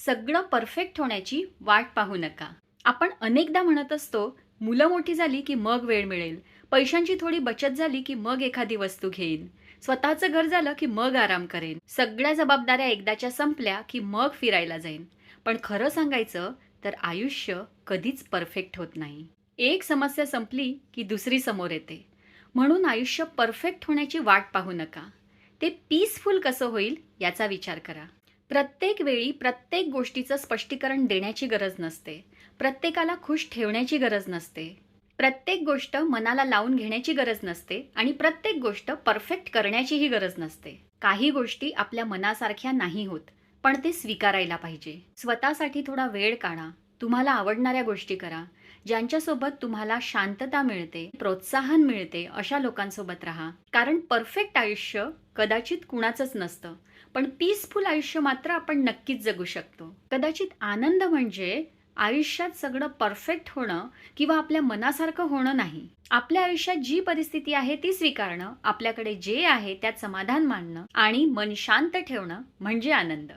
सगळं परफेक्ट होण्याची वाट पाहू नका. आपण अनेकदा म्हणत असतो, मुलं मोठी झाली की मग वेळ मिळेल. पैशांची थोडी बचत झाली की मग एखादी वस्तू घेईन. स्वतःचं घर झालं की मग आराम करेन. सगळ्या जबाबदाऱ्या एकदाच्या संपल्या की मग फिरायला जाईन. पण खरं सांगायचं तर आयुष्य कधीच परफेक्ट होत नाही. एक समस्या संपली की दुसरी समोर येते. म्हणून आयुष्य परफेक्ट होण्याची वाट पाहू नका. ते पीसफुल कसं होईल याचा विचार करा. प्रत्येक वेळी प्रत्येक गोष्टीचं स्पष्टीकरण देण्याची गरज नसते. प्रत्येकाला खुश ठेवण्याची गरज नसते. प्रत्येक गोष्ट मनाला लावून घेण्याची गरज नसते आणि प्रत्येक गोष्ट परफेक्ट करण्याचीही गरज नसते. काही गोष्टी आपल्या मनासारख्या नाही होत, पण ते स्वीकारायला पाहिजे. स्वतःसाठी थोडा वेळ काढा. तुम्हाला आवडणाऱ्या गोष्टी करा. ज्यांच्यासोबत तुम्हाला शांतता मिळते, प्रोत्साहन मिळते, अशा लोकांसोबत राहा. कारण परफेक्ट आयुष्य कदाचित कुणाचंच नसतं. पण पीसफुल आयुष्य मात्र आपण नक्कीच जगू शकतो. कदाचित आनंद म्हणजे आयुष्यात सगळं परफेक्ट होणं किंवा आपल्या मनासारखं होणं नाही. आपल्या आयुष्यात जी परिस्थिती आहे ती स्वीकारणं, आपल्याकडे जे आहे त्यात समाधान मानणं आणि मन शांत ठेवणं म्हणजे आनंद.